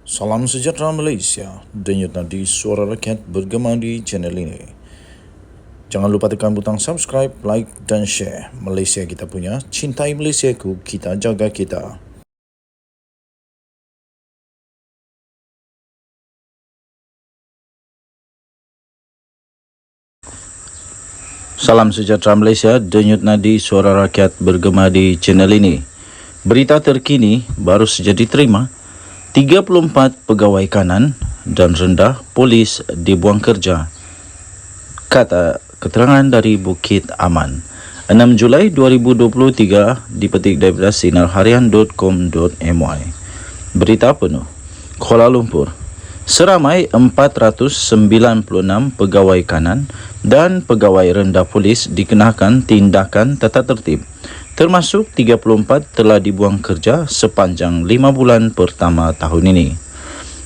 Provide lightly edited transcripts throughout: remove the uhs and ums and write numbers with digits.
Salam sejahtera Malaysia, denyut nadi suara rakyat bergema di channel ini. Jangan lupa tekan butang subscribe, like dan share. Malaysia kita punya, cintai Malaysiaku, kita jaga kita. Salam sejahtera Malaysia, denyut nadi suara rakyat bergema di channel ini. Berita terkini baru saja diterima, 34 pegawai kanan dan rendah polis dibuang kerja. Kata keterangan dari Bukit Aman. 6 Julai 2023 dipetik daripada sinarharian.com.my. Berita penuh. Kuala Lumpur. Seramai 496 pegawai kanan dan pegawai rendah polis dikenakan tindakan tata tertib. Termasuk 34 telah dibuang kerja sepanjang 5 bulan pertama tahun ini.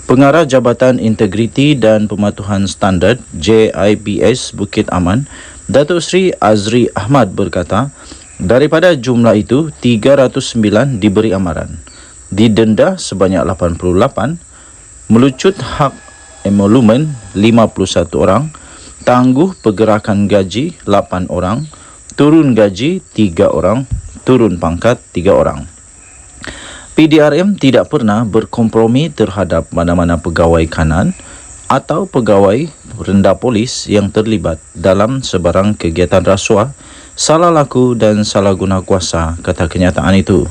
Pengarah Jabatan Integriti dan Pematuhan Standard JIPS Bukit Aman, Datuk Seri Azri Ahmad berkata, daripada jumlah itu 309 diberi amaran, didenda sebanyak 88, melucut hak emolumen 51 orang, tangguh pergerakan gaji 8 orang, turun gaji 3 orang, turun pangkat 3 orang. PDRM tidak pernah berkompromi terhadap mana-mana pegawai kanan atau pegawai rendah polis yang terlibat dalam sebarang kegiatan rasuah, salah laku dan salah guna kuasa, kata kenyataan itu.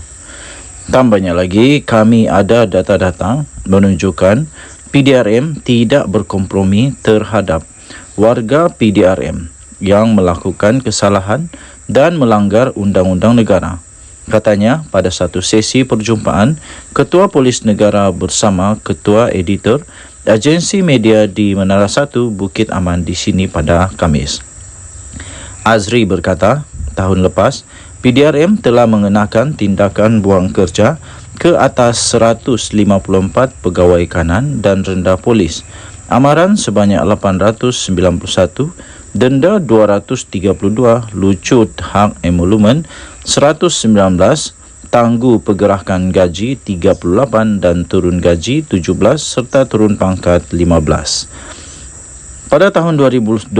Tambahnya lagi, kami ada data-data menunjukkan PDRM tidak berkompromi terhadap warga PDRM yang melakukan kesalahan dan melanggar undang-undang negara. Katanya pada satu sesi perjumpaan Ketua Polis Negara bersama Ketua Editor Agensi Media di Menara 1 Bukit Aman di sini pada Khamis. Azri berkata, tahun lepas PDRM telah mengenakan tindakan buang kerja ke atas 154 pegawai kanan dan rendah polis. Amaran sebanyak 891, denda 232, lucut hak emolumen 119, tangguh pergerakan gaji 38 dan turun gaji 17 serta turun pangkat 15. Pada tahun 2021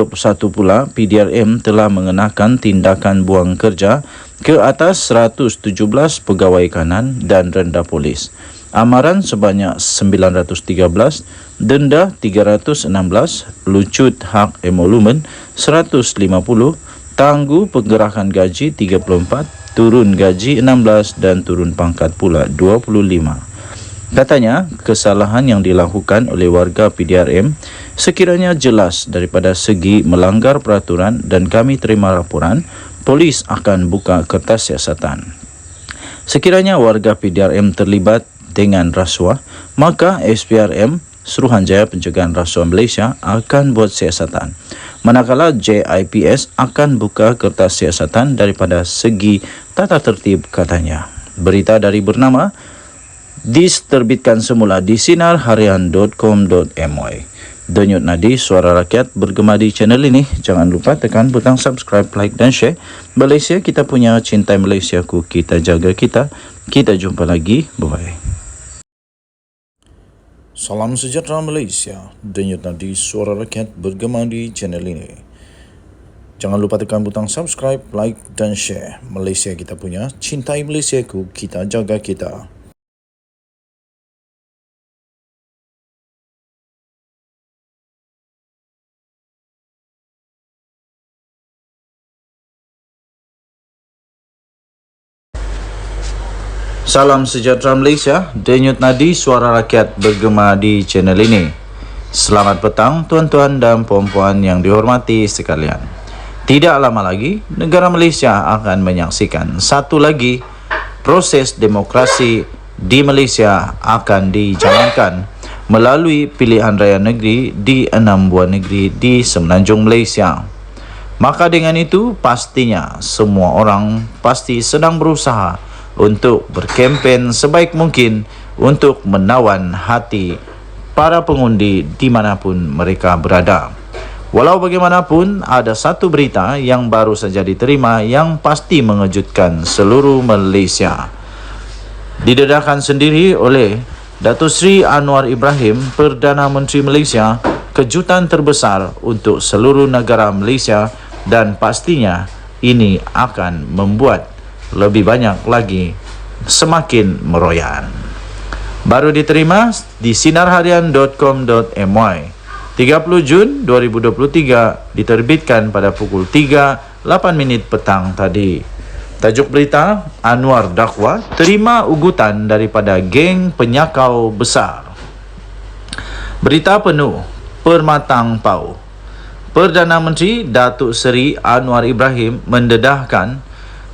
pula, PDRM telah mengenakan tindakan buang kerja ke atas 117 pegawai kanan dan rendah polis. Amaran sebanyak 913, denda 316, lucut hak emolumen 150, tangguh pergerakan gaji 34, turun gaji 16 dan turun pangkat pula 25. Katanya, kesalahan yang dilakukan oleh warga PDRM sekiranya jelas daripada segi melanggar peraturan dan kami terima laporan, polis akan buka kertas siasatan. Sekiranya warga PDRM terlibat dengan rasuah, maka SPRM, Suruhanjaya Pencegahan Rasuah Malaysia, akan buat siasatan. Manakala JIPS akan buka kertas siasatan daripada segi tata tertib, katanya. Berita dari bernama diterbitkan semula di sinarharian.com.my. Denyut nadi suara rakyat bergema di channel ini. Jangan lupa tekan butang subscribe, like dan share. Malaysia kita punya, cintai Malaysiaku, kita jaga kita. Kita jumpa lagi. Bye-bye. Salam sejahtera Malaysia, denyut nadi suara rakyat bergema di channel ini. Jangan lupa tekan butang subscribe, like dan share. Malaysia kita punya, cintai Malaysiaku, kita jaga kita. Salam sejahtera Malaysia, denyut nadi suara rakyat bergema di channel ini. Selamat petang tuan-tuan dan puan-puan yang dihormati sekalian. Tidak lama lagi, negara Malaysia akan menyaksikan satu lagi proses demokrasi di Malaysia akan dijalankan melalui pilihan raya negeri di 6 buah negeri di semenanjung Malaysia. Maka dengan itu, pastinya semua orang pasti sedang berusaha untuk berkempen sebaik mungkin untuk menawan hati para pengundi dimanapun mereka berada. Walau bagaimanapun, ada satu berita yang baru saja diterima yang pasti mengejutkan seluruh Malaysia. Didedahkan sendiri oleh Datuk Seri Anwar Ibrahim, Perdana Menteri Malaysia, kejutan terbesar untuk seluruh negara Malaysia dan pastinya ini akan membuat lebih banyak lagi semakin meroyan. Baru diterima di sinarharian.com.my 30 Jun 2023, diterbitkan pada pukul 3:08 petang tadi. Tajuk berita, Anwar dakwa terima ugutan daripada geng penyakau besar. Berita penuh, Permatang Pau. Perdana Menteri Datuk Seri Anwar Ibrahim mendedahkan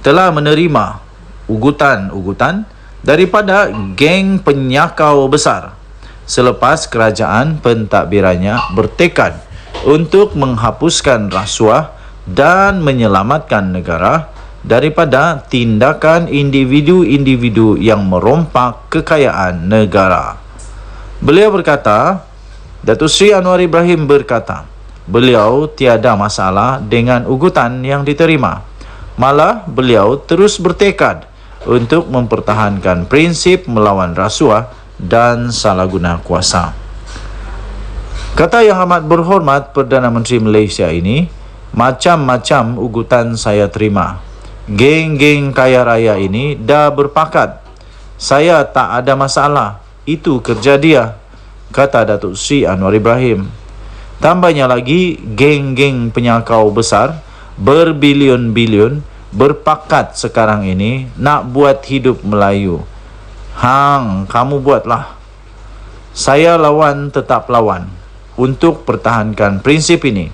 telah menerima ugutan-ugutan daripada geng penyakau besar selepas kerajaan pentadbirannya bertekad untuk menghapuskan rasuah dan menyelamatkan negara daripada tindakan individu-individu yang merompak kekayaan negara. Beliau berkata, Datuk Seri Anwar Ibrahim berkata, beliau tiada masalah dengan ugutan yang diterima. Malah beliau terus bertekad untuk mempertahankan prinsip melawan rasuah dan salah guna kuasa. Kata Yang Amat Berhormat Perdana Menteri Malaysia ini, macam-macam ugutan saya terima. Geng-geng kaya raya ini dah berpakat. Saya tak ada masalah. Itu kerja dia, kata Datuk Seri Anwar Ibrahim. Tambahnya lagi, geng-geng penyakau besar berbilion-bilion berpakat sekarang ini nak buat hidup Melayu. Hang, kamu buatlah. Saya lawan tetap lawan untuk pertahankan prinsip ini,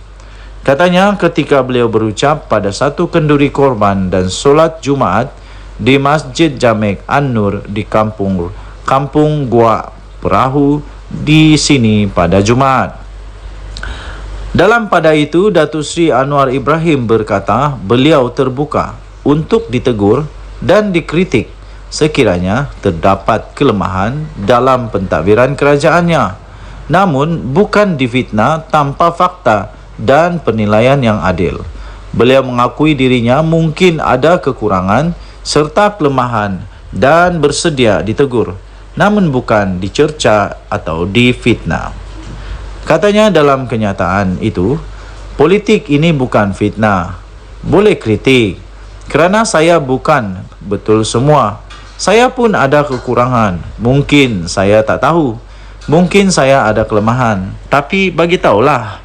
katanya ketika beliau berucap pada satu kenduri korban dan solat Jumaat di Masjid Jamek An-Nur di Kampung Gua Perahu di sini pada Jumaat. Dalam pada itu, Datuk Seri Anwar Ibrahim berkata beliau terbuka untuk ditegur dan dikritik sekiranya terdapat kelemahan dalam pentadbiran kerajaannya, namun bukan difitnah tanpa fakta dan penilaian yang adil. Beliau mengakui dirinya mungkin ada kekurangan serta kelemahan dan bersedia ditegur, namun bukan dicerca atau difitnah. Katanya dalam kenyataan itu, politik ini bukan fitnah. Boleh kritik, kerana saya bukan betul semua. Saya pun ada kekurangan. Mungkin saya tak tahu. Mungkin saya ada kelemahan. Tapi bagi tahulah.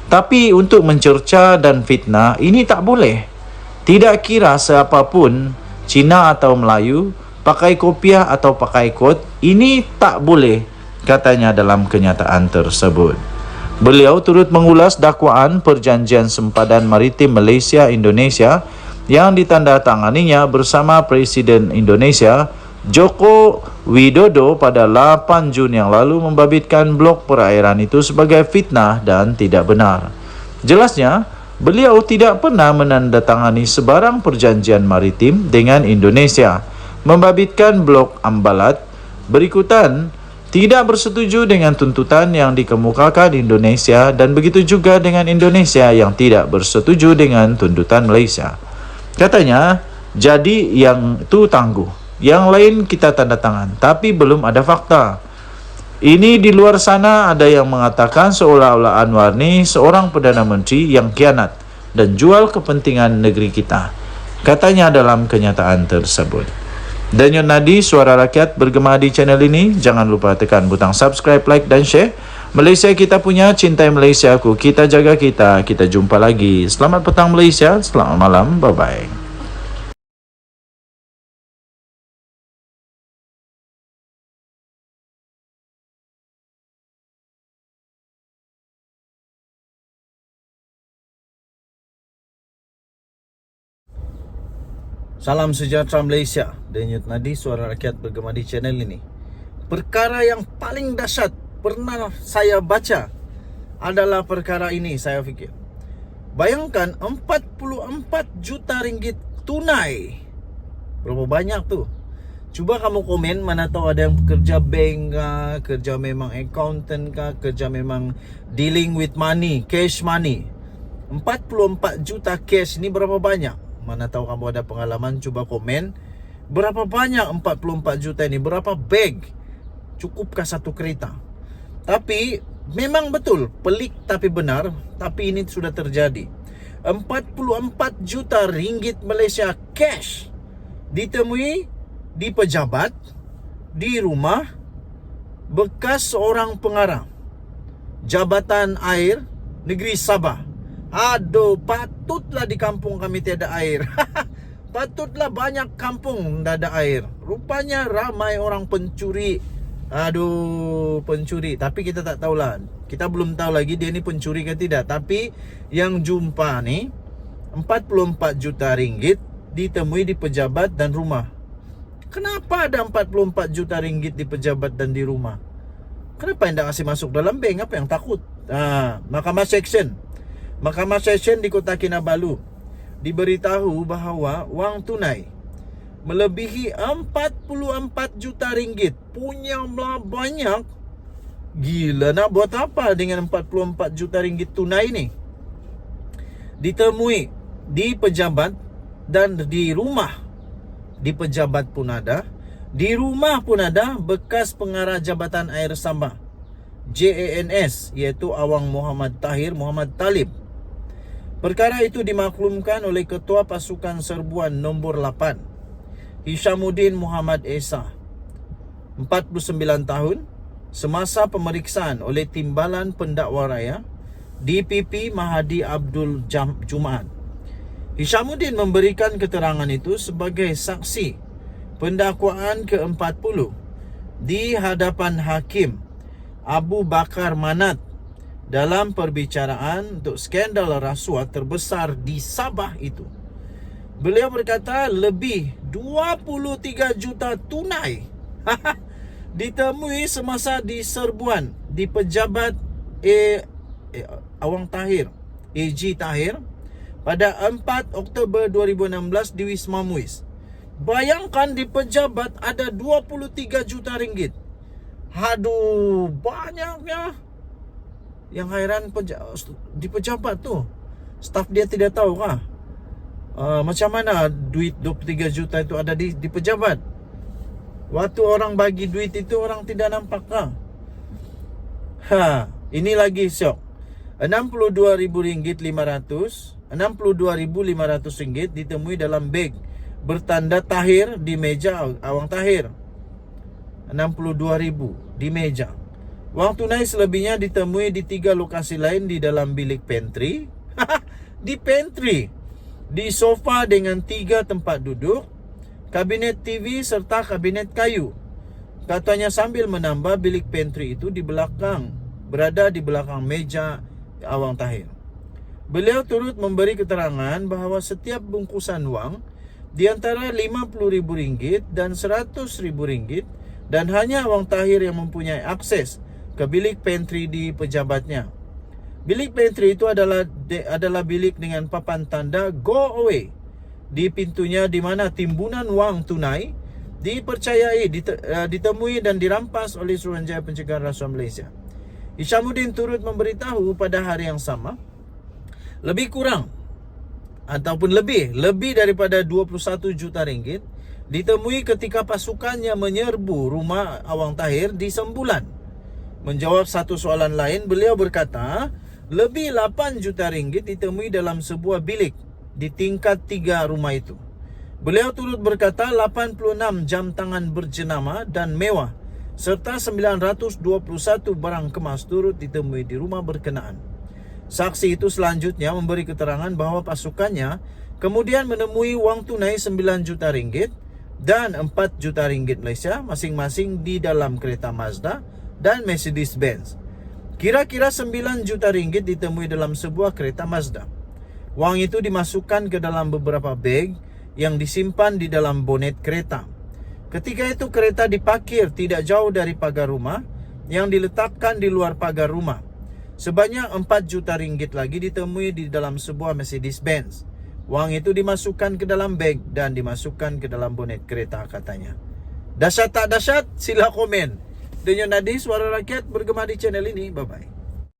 Tapi untuk mencerca dan fitnah, ini tak boleh. Tidak kira siapapun, Cina atau Melayu, pakai kopiah atau pakai kot, ini tak boleh, katanya dalam kenyataan tersebut. Beliau turut mengulas dakwaan Perjanjian Sempadan Maritim Malaysia-Indonesia yang ditandatanganinya bersama Presiden Indonesia Joko Widodo pada 8 Jun yang lalu membabitkan blok perairan itu sebagai fitnah dan tidak benar. Jelasnya, beliau tidak pernah menandatangani sebarang perjanjian maritim dengan Indonesia. Membabitkan blok Ambalat berikutan tidak bersetuju dengan tuntutan yang dikemukakan Indonesia dan begitu juga dengan Indonesia yang tidak bersetuju dengan tuntutan Malaysia. Katanya, jadi yang itu tangguh, yang lain kita tanda tangan, tapi belum ada fakta. Ini di luar sana ada yang mengatakan seolah-olah Anwar ni seorang Perdana Menteri yang khianat dan jual kepentingan negeri kita, katanya dalam kenyataan tersebut. Denyut Nadi Suara Rakyat bergema di channel ini. Jangan lupa tekan butang subscribe, like dan share. Malaysia kita punya, cintai Malaysia aku, kita jaga kita. Kita jumpa lagi. Selamat petang Malaysia, selamat malam, bye-bye. Salam sejahtera Malaysia. Denyut Nadi Suara Rakyat bergema di channel ini. Perkara yang paling dahsyat pernah saya baca adalah perkara ini, saya fikir. Bayangkan 44 juta ringgit tunai. Berapa banyak tu? Cuba kamu komen, mana tahu ada yang kerja bank kah, kerja memang accountant kah, kerja memang dealing with money, cash money. 44 juta cash ni berapa banyak? Mana tahu kamu ada pengalaman, cuba komen. Berapa banyak 44 juta ini? Berapa bag? cukupkah satu kereta? Tapi memang betul, pelik tapi benar, tapi ini sudah terjadi. 44 juta ringgit Malaysia cash ditemui di pejabat, di rumah bekas seorang pengarah Jabatan Air Negeri Sabah. Aduh, patutlah di kampung kami tiada air. Patutlah banyak kampung tak ada air. Rupanya ramai orang pencuri. Aduh, pencuri. Tapi kita tak tahulah. Kita belum tahu lagi dia ni pencuri ke tidak. Tapi yang jumpa ni 44 juta ringgit ditemui di pejabat dan rumah. Kenapa ada 44 juta ringgit di pejabat dan di rumah? Kenapa tidak kasih masuk dalam bank? Apa yang takut? Mahkamah Seksyen di Kota Kinabalu diberitahu bahawa wang tunai melebihi 44 juta ringgit. Punya banyak. Gila, nak buat apa dengan 44 juta ringgit tunai ni? Ditemui di pejabat dan di rumah. Di pejabat pun ada, di rumah pun ada bekas pengarah Jabatan Air Sabah JANS, iaitu Awang Muhammad Tahir Muhammad Talib. Perkara itu dimaklumkan oleh Ketua Pasukan Serbuan nombor 8 Hishamuddin Muhammad Esa, 49 tahun, semasa pemeriksaan oleh Timbalan Pendakwa Raya DPP Mahadi Abdul Jumaat. Hishamuddin memberikan keterangan itu sebagai saksi pendakwaan ke-40 di hadapan Hakim Abu Bakar Manat dalam perbicaraan untuk skandal rasuah terbesar di Sabah itu. Beliau berkata lebih 23 juta tunai ditemui semasa di serbuan di pejabat Awang Tahir, AG Tahir, pada 4 Oktober 2016 di Wisma Muiz. Bayangkan di pejabat ada 23 juta ringgit. Aduh, banyaknya. Yang hairan di pejabat tu, staf dia tidak tahu kah? Macam mana duit 23 juta itu ada di pejabat? Waktu orang bagi duit itu orang tidak nampak kah? Ini lagi syok. RM62.500 ditemui dalam beg bertanda Tahir di meja Awang Tahir. 62,000 di meja. Wang tunai selebihnya ditemui di 3 lokasi lain di dalam bilik pantry. Di pantry, di sofa dengan 3 tempat duduk, kabinet TV serta kabinet kayu. Katanya sambil menambah bilik pantry itu di belakang, berada di belakang meja Awang Tahir. Beliau turut memberi keterangan bahawa setiap bungkusan wang di antara RM50,000 dan RM100,000 dan hanya Awang Tahir yang mempunyai akses ke bilik pantry di pejabatnya. Bilik pantry itu adalah bilik dengan papan tanda go away di pintunya, di mana timbunan wang tunai dipercayai ditemui dan dirampas oleh Suruhanjaya Pencegahan Rasuah Malaysia. Hishamuddin turut memberitahu pada hari yang sama lebih daripada 21 juta ringgit ditemui ketika pasukannya menyerbu rumah Awang Tahir di Sembulan. Menjawab satu soalan lain, beliau berkata lebih 8 juta ringgit ditemui dalam sebuah bilik di tingkat 3 rumah itu. Beliau turut berkata 86 jam tangan berjenama dan mewah serta 921 barang kemas turut ditemui di rumah berkenaan. Saksi itu selanjutnya memberi keterangan bahawa pasukannya kemudian menemui wang tunai 9 juta ringgit dan 4 juta ringgit Malaysia masing-masing di dalam kereta Mazda dan Mercedes Benz. Kira-kira 9 juta ringgit ditemui dalam sebuah kereta Mazda. Wang itu dimasukkan ke dalam beberapa beg yang disimpan di dalam bonet kereta. Ketika itu kereta diparkir tidak jauh dari pagar rumah yang diletakkan di luar pagar rumah. Sebanyak 4 juta ringgit lagi ditemui di dalam sebuah Mercedes Benz. Wang itu dimasukkan ke dalam beg dan dimasukkan ke dalam bonet kereta, katanya. Dahsyat tak dahsyat? Sila komen. Denyo Nadi, Suara Rakyat, bergema di channel ini. Bye-bye.